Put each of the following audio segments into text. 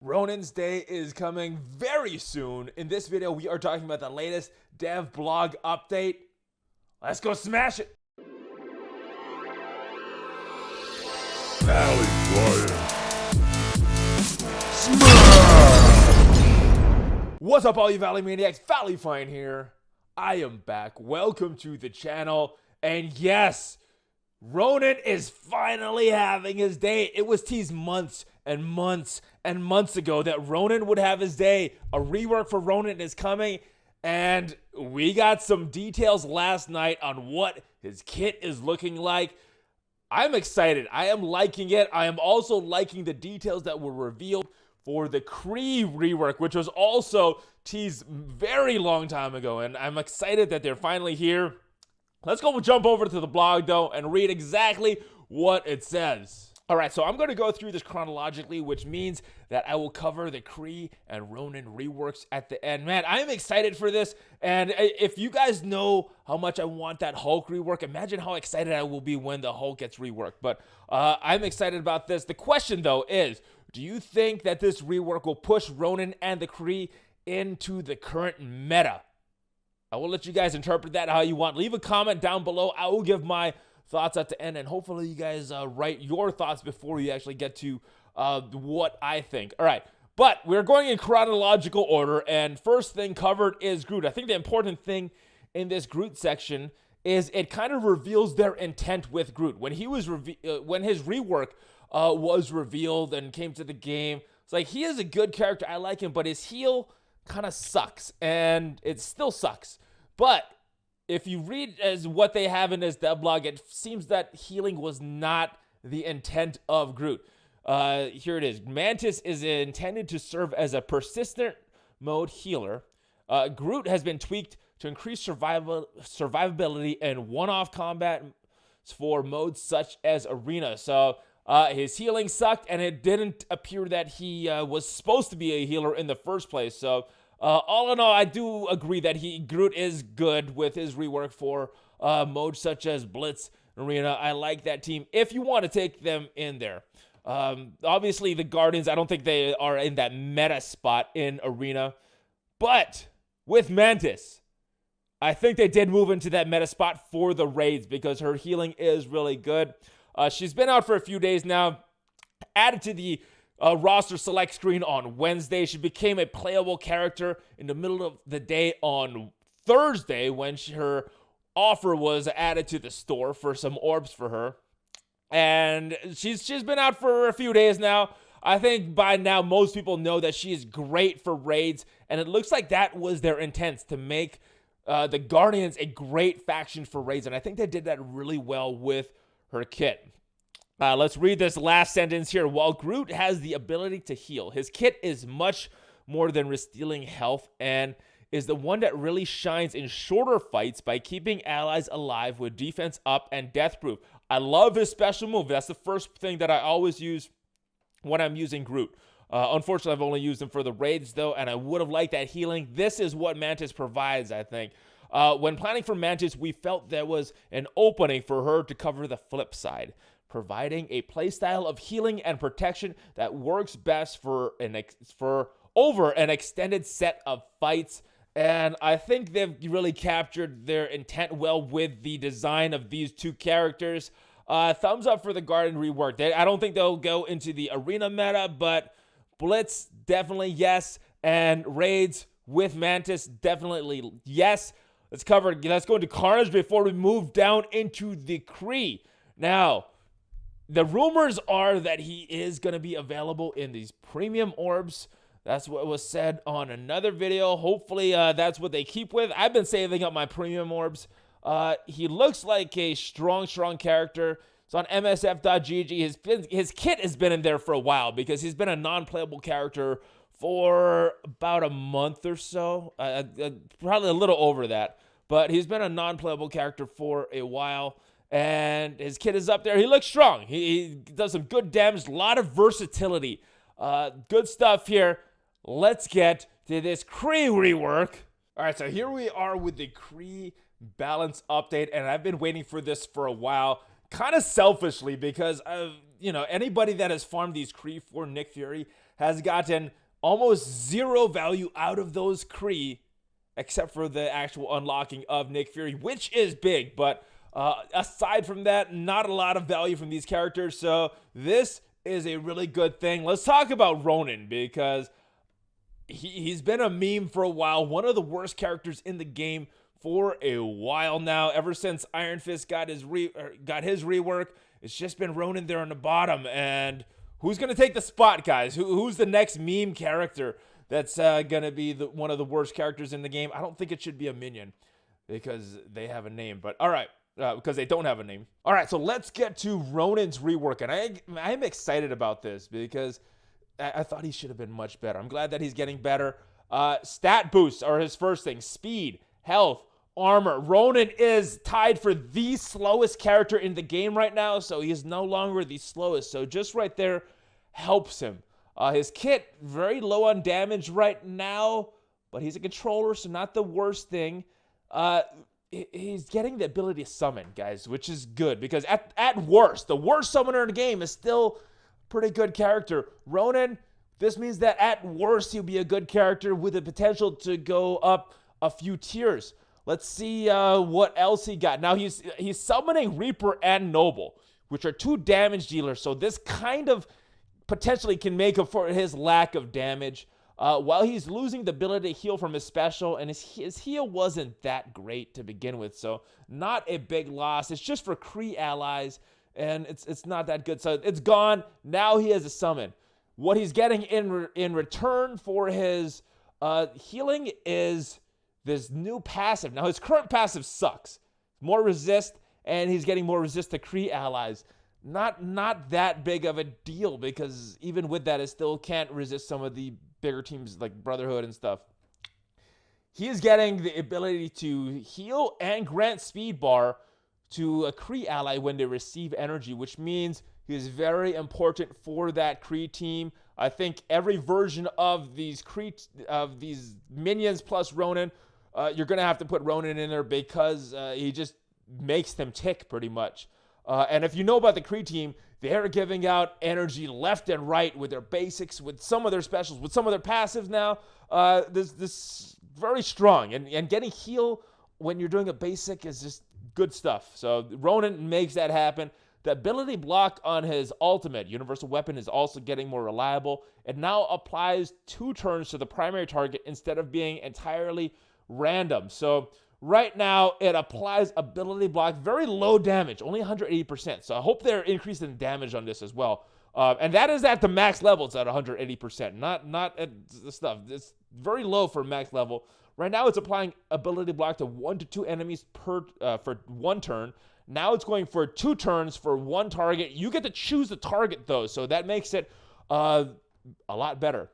Ronan's day is coming very soon. In this video, we are talking about the latest dev blog update. Let's go smash it. ValleyFlyin. What's up, all you Valley Maniacs? ValleyFlyin here. I am back. Welcome to the channel. And yes, Ronan is finally having his day. It was teased months and months and months ago that Ronan would have his day. A rework for Ronan is coming, and we got some details last night on what his kit is looking like. I'm excited. I am liking it. I am also liking the details that were revealed for the Kree Rework, which was also teased very long time ago, and I'm excited that they're finally here. Let's go jump over to the blog, though, and read exactly what it says. All right, so I'm going to go through this chronologically, which means that I will cover the Kree and Ronan reworks at the end. Man, I'm excited for this, and if you guys know how much I want that Hulk rework, imagine how excited I will be when the Hulk gets reworked. But I'm excited about this. The question, though, is do you think that this rework will push Ronan and the Kree into the current meta? I will let you guys interpret that how you want. Leave a comment down below. I will give my thoughts at the end, and hopefully you guys write your thoughts before you actually get to what I think. All right, but we're going in chronological order, and first thing covered is Groot. I think the important thing in this Groot section is it kind of reveals their intent with Groot. When he was when his rework was revealed and came to the game, it's like he is a good character. I like him, but his heal kind of sucks, and it still sucks. But if you read as what they have in this devlog, it seems that healing was not the intent of Groot. Here it is. Mantis is intended to serve as a persistent mode healer. Groot has been tweaked to increase survivability and one-off combat for modes such as Arena. So his healing sucked, and it didn't appear that he was supposed to be a healer in the first place. So all in all, I do agree that Groot is good with his rework for modes such as Blitz, Arena. I like that team if you want to take them in there. Obviously, the Guardians, I don't think they are in that meta spot in Arena. But with Mantis, I think they did move into that meta spot for the raids because her healing is really good. She's been out for a few days now. Added to the roster select screen on Wednesday. She became a playable character in the middle of the day on Thursday when her offer was added to the store for some orbs for her. And she's been out for a few days now. I think by now most people know that she is great for raids, and it looks like that was their intent, to make the Guardians a great faction for raids, and I think they did that really well with her kit. Let's read this last sentence here. While Groot has the ability to heal, his kit is much more than restealing health and is the one that really shines in shorter fights by keeping allies alive with defense up and death proof. I love his special move. That's the first thing that I always use when I'm using Groot. Unfortunately, I've only used him for the raids, though, and I would have liked that healing. This is what Mantis provides, I think. When planning for Mantis, we felt there was an opening for her to cover the flip side, providing a playstyle of healing and protection that works best for over an extended set of fights. And I think they've really captured their intent well with the design of these two characters. Thumbs up for the Guard and rework. I don't think they'll go into the Arena meta, but Blitz, definitely yes. And raids with Mantis, definitely yes. Let's go into Carnage before we move down into the Kree. Now, the rumors are that he is going to be available in these premium orbs. That's what was said on another video. Hopefully, that's what they keep with. I've been saving up my premium orbs. He looks like a strong character. It's on msf.gg. His kit has been in there for a while because he's been a non-playable character for about a month or so. Probably a little over that. But he's been a non-playable character for a while. And his kit is up there. He looks strong. He does some good damage. A lot of versatility. Good stuff here. Let's get to this Kree rework. All right, so here we are with the Kree balance update. And I've been waiting for this for a while. Kind of selfishly because, anybody that has farmed these Kree for Nick Fury has gotten almost zero value out of those Kree, except for the actual unlocking of Nick Fury, which is big. But aside from that, not a lot of value from these characters. So this is a really good thing. Let's talk about Ronan, because he's been a meme for a while. One of the worst characters in the game for a while now. Ever since Iron Fist got his rework, it's just been Ronan there on the bottom. And who's going to take the spot, guys? Who's the next meme character that's going to be one of the worst characters in the game? I don't think it should be a minion, because they have a name. But all right, because they don't have a name. All right, so let's get to Ronan's rework. And I'm excited about this, because I thought he should have been much better. I'm glad that he's getting better. Stat boosts are his first thing. Speed, health, armor. Ronan is tied for the slowest character in the game right now, so he is no longer the slowest. So just right there helps him. His kit, very low on damage right now, but he's a controller, so not the worst thing. He's getting the ability to summon, guys, which is good, because at worst, the worst summoner in the game is still pretty good character. Ronan, this means that at worst he'll be a good character with the potential to go up a few tiers. Let's see what else he got. Now he's summoning Reaper and Noble, which are 2 damage dealers. So this kind of potentially can make up for his lack of damage. While he's losing the ability to heal from his special, and his heal wasn't that great to begin with. So not a big loss. It's just for Kree allies, and it's not that good. So it's gone. Now he has a summon. What he's getting in return for his healing is this new passive. Now his current passive sucks. More resist, and he's getting more resist to Kree allies. Not that big of a deal, because even with that, it still can't resist some of the bigger teams like Brotherhood and stuff. He is getting the ability to heal and grant speed bar to a Kree ally when they receive energy, which means he is very important for that Kree team. I think every version of these minions plus Ronan, you're gonna have to put Ronan in there, because he just makes them tick pretty much. And if you know about the Kree team, they're giving out energy left and right with their basics, with some of their specials, with some of their passives now. This very strong. And getting heal when you're doing a basic is just good stuff. So Ronan makes that happen. The ability block on his ultimate, Universal Weapon, is also getting more reliable. It now applies 2 turns to the primary target instead of being entirely random. So right now, it applies ability block, very low damage, only 180%. So I hope they're increasing damage on this as well. And that is at the max level. It's at 180%, not at the stuff. It's very low for max level. Right now, it's applying ability block to 1 to 2 enemies for 1 turn. Now it's going for 2 turns for 1 target. You get to choose the target, though, so that makes it a lot better.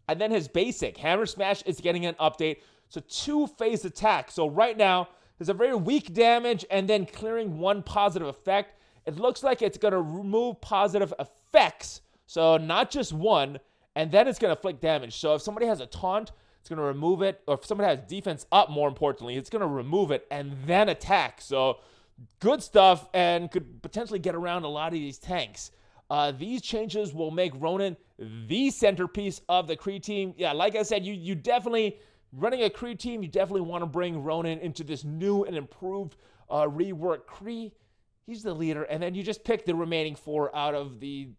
And then his basic, Hammer Smash, is getting an update. So 2-phase attack. So right now, there's a very weak damage and then clearing 1 positive effect. It looks like it's going to remove positive effects. So not just 1, and then it's going to inflict damage. So if somebody has a taunt, it's going to remove it. Or if somebody has defense up, more importantly, it's going to remove it and then attack. So good stuff, and could potentially get around a lot of these tanks. These changes will make Ronan the centerpiece of the Kree team. Yeah, like I said, you definitely... Running a Kree team, you definitely want to bring Ronan into this new and improved rework Kree. He's the leader, and then you just pick the remaining 4 out of the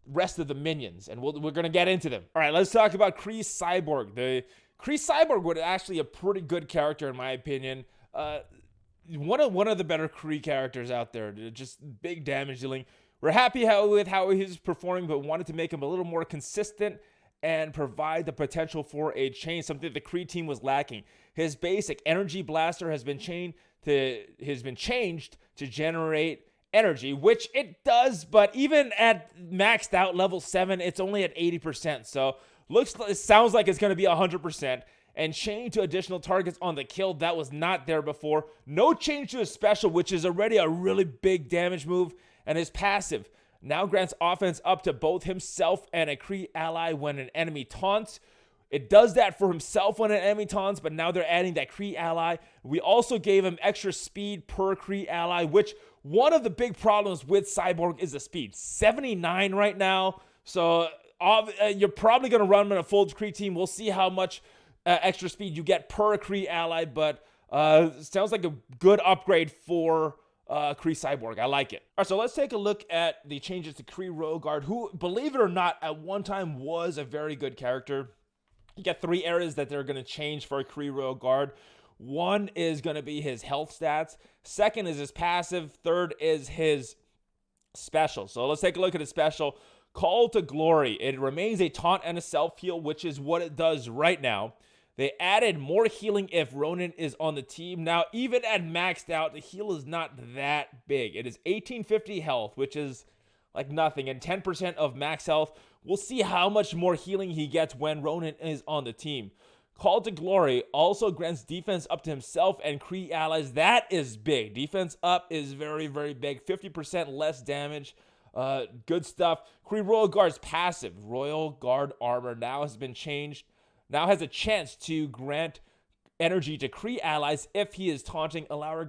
rest of the minions, and we're going to get into them. All right, let's talk about Kree Cyborg. The Kree Cyborg was actually a pretty good character, in my opinion. One of the better Kree characters out there. Just big damage dealing. We're happy with how he's performing, but wanted to make him a little more consistent and provide the potential for a change, something the Kree team was lacking. His basic Energy Blaster has been changed to generate energy, which it does, but even at maxed out level 7, it's only at 80%. So it sounds like it's going to be 100%. And change to additional targets on the kill, that was not there before. No change to his special, which is already a really big damage move, and his passive now grants offense up to both himself and a Kree ally when an enemy taunts. It does that for himself when an enemy taunts, but now they're adding that Kree ally. We also gave him extra speed per Kree ally, which one of the big problems with Cyborg is the speed. 79 right now. So you're probably going to run in a full Kree team. We'll see how much extra speed you get per Kree ally, but sounds like a good upgrade for Kree Cyborg. I like it. All right, so let's take a look at the changes to Kree Guard, who, believe it or not, at one time was a very good character. You got 3 areas that they're going to change for Kree Guard. One is going to be his health stats. Second is his passive. Third is his special. So let's take a look at his special. Call to Glory. It remains a taunt and a self-heal, which is what it does right now. They added more healing if Ronan is on the team. Now, even at maxed out, the heal is not that big. It is 1850 health, which is like nothing, and 10% of max health. We'll see how much more healing he gets when Ronan is on the team. Call to Glory also grants defense up to himself and Kree allies. That is big. Defense up is very, very big. 50% less damage. Good stuff. Kree Royal Guard's passive. Royal Guard armor now has been changed. Now has a chance to grant energy to Kree allies if he is taunting, allowing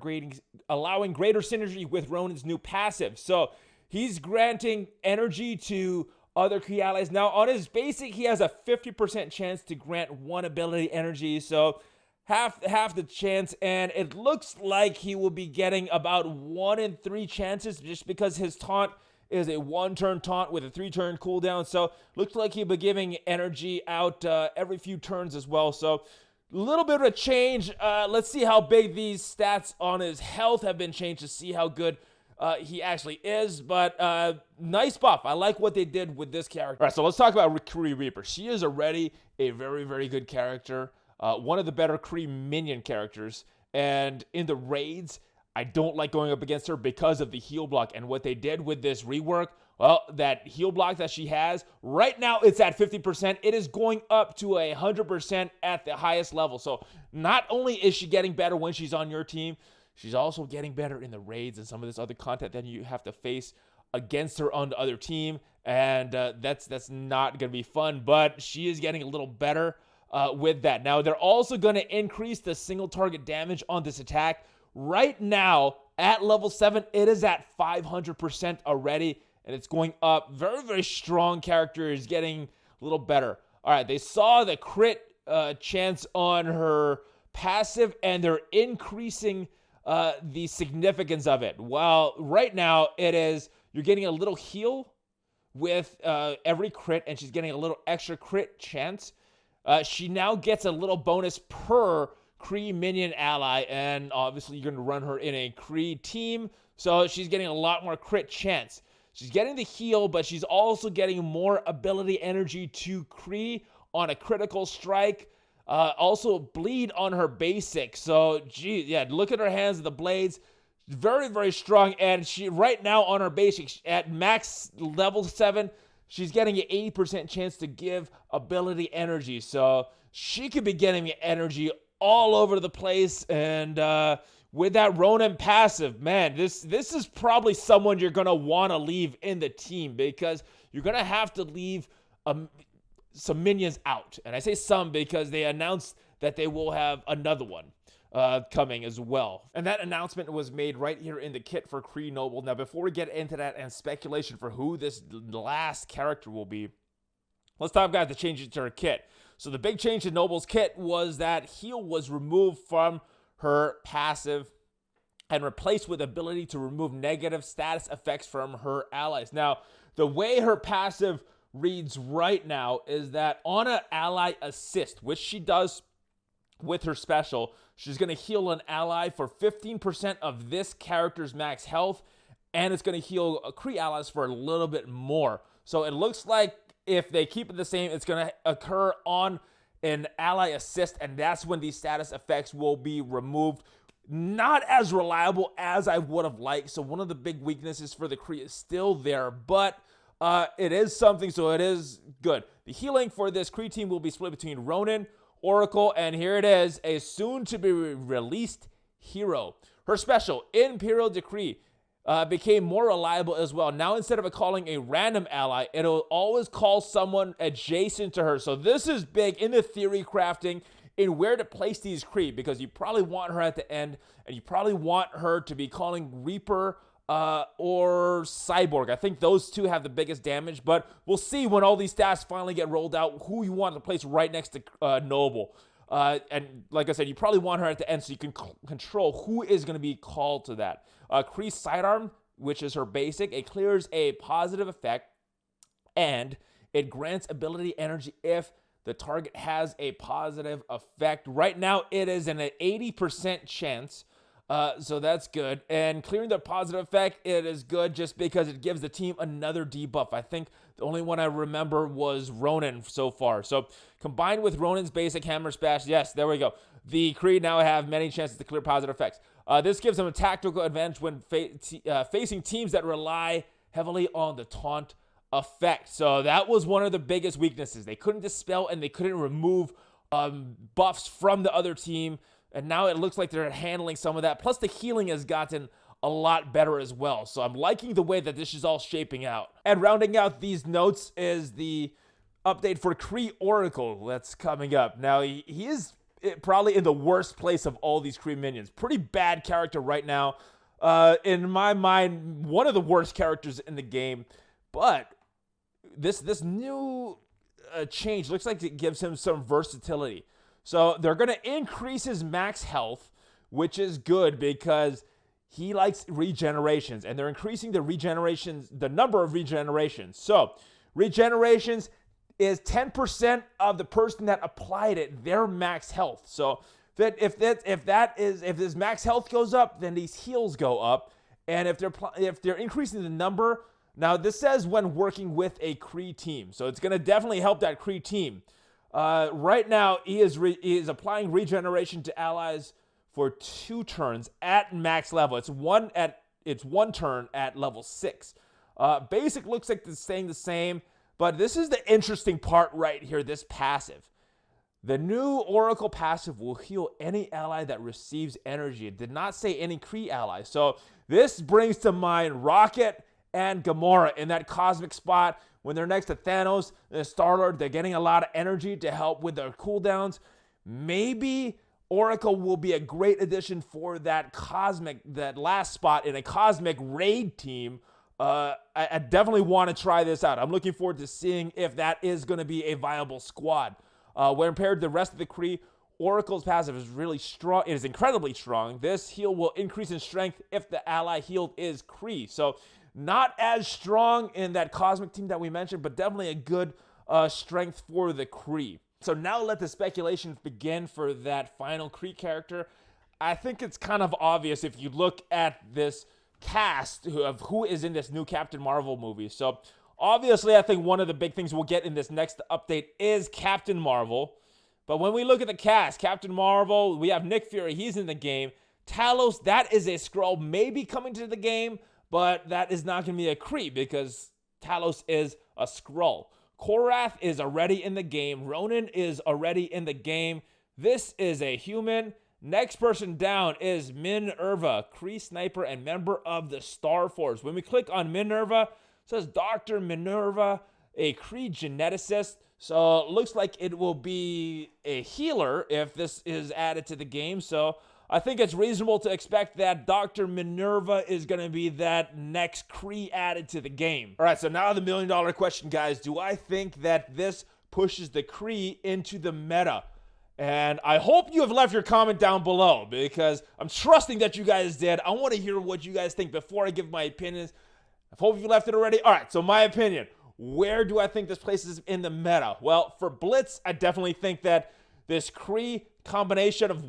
greater synergy with Ronan's new passive. So he's granting energy to other Kree allies. Now on his basic, he has a 50% chance to grant 1 ability energy. So half the chance, and it looks like he will be getting about 1 in 3 chances just because his taunt is a 1-turn taunt with a 3-turn cooldown. So looks like he'll be giving energy out every few turns as well. So a little bit of a change. Let's see how big these stats on his health have been changed to see how good he actually is. But nice buff. I like what they did with this character. All right, so let's talk about Kree Reaper. She is already a very, very good character. One of the better Kree minion characters. And in the raids, I don't like going up against her because of the heal block. And what they did with this rework, well, that heal block that she has, right now it's at 50%. It is going up to 100% at the highest level. So not only is she getting better when she's on your team, she's also getting better in the raids and some of this other content that you have to face against her on the other team. And that's not going to be fun, but she is getting a little better with that. Now, they're also going to increase the single target damage on this attack. Right now, at level 7, it is at 500% already, and it's going up. Very, very strong character is getting a little better. All right, they saw the crit chance on her passive, and they're increasing the significance of it. Well, right now, it is, you're getting a little heal with every crit, and she's getting a little extra crit chance. She now gets a little bonus per Kree minion ally, and obviously you're going to run her in a Kree team, so she's getting a lot more crit chance. She's getting the heal, but she's also getting more ability energy to Kree on a critical strike. Also bleed on her basic. So, gee, yeah, look at her hands, the blades. Very, very strong, and she right now on her basic at max level 7, she's getting an 80% chance to give ability energy. So she could be getting energy all over the place, and with that Ronan passive, man, this is probably someone you're going to want to leave in the team because you're going to have to leave some minions out. And I say some because they announced that they will have another one coming as well. And that announcement was made right here in the kit for Kree Noble. Now, before we get into that and speculation for who this last character will be, let's talk about the changes to her kit. So the big change to Noble's kit was that heal was removed from her passive and replaced with ability to remove negative status effects from her allies. Now, the way her passive reads right now is that on an ally assist, which she does with her special, she's going to heal an ally for 15% of this character's max health, and it's going to heal Kree allies for a little bit more. So it looks like if they keep it the same, it's going to occur on an ally assist, and that's when these status effects will be removed. Not as reliable as I would have liked, so one of the big weaknesses for the Kree is still there, but it is something, so it is good. The healing for this Kree team will be split between Ronan, Oracle, and here it is, a soon-to-be-released hero. Her special, Imperial Decree, became more reliable as well. Now, instead of it calling a random ally, it'll always call someone adjacent to her. So this is big in the theory crafting in where to place these Kree, because you probably want her at the end, and you probably want her to be calling Reaper or Cyborg. I think those two have the biggest damage, but we'll see when all these stats finally get rolled out who you want to place right next to Noble. And like I said, you probably want her at the end so you can control who is going to be called to that. Kree Sidearm, which is her basic, it clears a positive effect, and it grants ability energy if the target has a positive effect. Right now, it is an 80% chance, so that's good. And clearing the positive effect, it is good just because it gives the team another debuff. I think the only one I remember was Ronan so far. So combined with Ronan's basic hammer smash, yes, there we go. The Kree now have many chances to clear positive effects. This gives them a tactical advantage when facing teams that rely heavily on the taunt effect. So that was one of the biggest weaknesses. They couldn't dispel and they couldn't remove buffs from the other team. And now it looks like they're handling some of that. Plus the healing has gotten a lot better as well. So I'm liking the way that this is all shaping out. And rounding out these notes is the update for Cree Oracle that's coming up. Now he is probably in the worst place of all these Kree minions. Pretty bad character right now. In my mind, one of the worst characters in the game. But this new change looks like it gives him some versatility. So they're going to increase his max health, which is good because he likes regenerations, and they're increasing the number of regenerations. So regenerations is 10% of the person that applied it, their max health. So if his max health goes up, then these heals go up. And if they're increasing the number, now this says when working with a Kree team, so it's going to definitely help that Kree team. Right now, he is applying regeneration to allies for 2 turns at max level. It's one turn at level 6. Basic looks like it's staying the same, but this is the interesting part right here, this passive. The new Oracle passive will heal any ally that receives energy. It did not say any Kree ally. So this brings to mind Rocket and Gamora in that cosmic spot when they're next to Thanos and Star-Lord. They're getting a lot of energy to help with their cooldowns. Maybe Oracle will be a great addition for that last spot in a cosmic raid team. I definitely want to try this out. I'm looking forward to seeing if that is going to be a viable squad. When compared to the rest of the Kree, Oracle's passive is really strong. It is incredibly strong. This heal will increase in strength if the ally healed is Kree. So not as strong in that cosmic team that we mentioned, but definitely a good strength for the Kree. So now let the speculations begin for that final Kree character. I think it's kind of obvious if you look at this cast of who is in this new Captain Marvel movie. So obviously, I think one of the big things we'll get in this next update is Captain Marvel. But when we look at the cast, Captain Marvel, we have Nick Fury, he's in the game. Talos, that is a Skrull, maybe coming to the game, but that is not going to be a Kree because Talos is a Skrull. Korath is already in the game. Ronan is already in the game. This is a human. Next person down is Minerva, Kree sniper and member of the Star Force. When we click on Minerva, it says Dr. Minerva, a Kree geneticist. So it looks like it will be a healer if this is added to the game. So I think it's reasonable to expect that Dr. Minerva is going to be that next Kree added to the game. All right, so now the $1 million question, guys. Do I think that this pushes the Kree into the meta? And I hope you have left your comment down below because I'm trusting that you guys did. I want to hear what you guys think before I give my opinions. I hope you left it already. All right, so my opinion. Where do I think this places in the meta? Well, for Blitz, I definitely think that this Kree combination of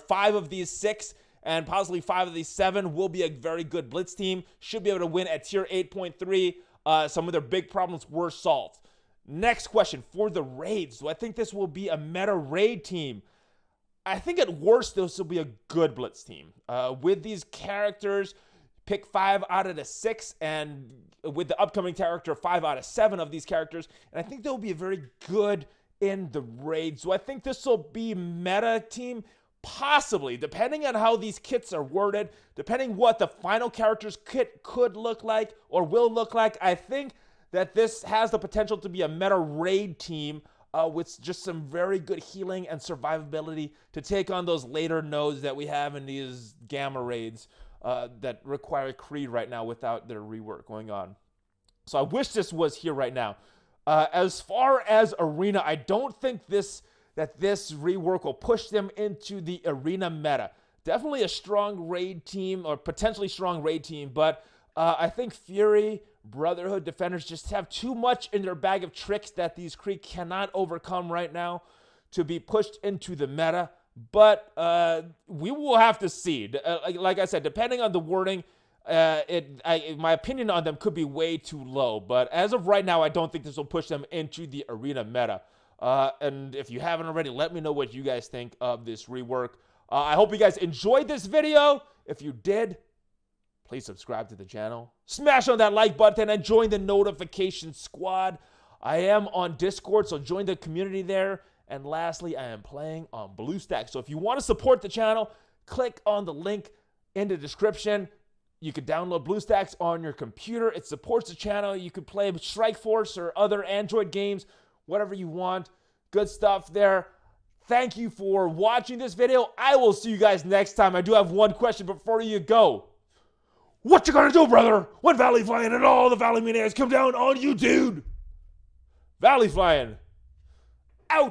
5 of these 6 and possibly 5 of these 7 will be a very good Blitz team. Should be able to win at tier 8.3. Some of their big problems were solved. Next question, for the raids, do I think this will be a meta raid team? I think at worst, this will be a good Blitz team. With these characters, pick 5 out of the 6, and with the upcoming character, 5 out of 7 of these characters, and I think they'll be very good in the raid. So I think this will be meta team, possibly, depending on how these kits are worded, depending what the final character's kit could look like or will look like. I think that this has the potential to be a meta raid team with just some very good healing and survivability to take on those later nodes that we have in these gamma raids. that require Kree right now without their rework going on. So I wish this was here right now. As far as arena, I don't think this rework will push them into the arena meta. Definitely a strong raid team, or potentially strong raid team, but I think Fury, Brotherhood, Defenders just have too much in their bag of tricks that these Kree cannot overcome right now to be pushed into the meta. But we will have to see. Like I said, depending on the wording, my opinion on them could be way too low. But as of right now, I don't think this will push them into the arena meta. And if you haven't already, let me know what you guys think of this rework. I hope you guys enjoyed this video. If you did, please subscribe to the channel. Smash on that like button and join the notification squad. I am on Discord, so join the community there. And lastly, I am playing on BlueStacks. So if you want to support the channel, click on the link in the description. You can download BlueStacks on your computer. It supports the channel. You can play Strike Force or other Android games, whatever you want. Good stuff there. Thank you for watching this video. I will see you guys next time. I do have one question before you go. What you gonna do, brother, when ValleyFlyin and all the Valley Maniacs come down on you, dude? ValleyFlyin out.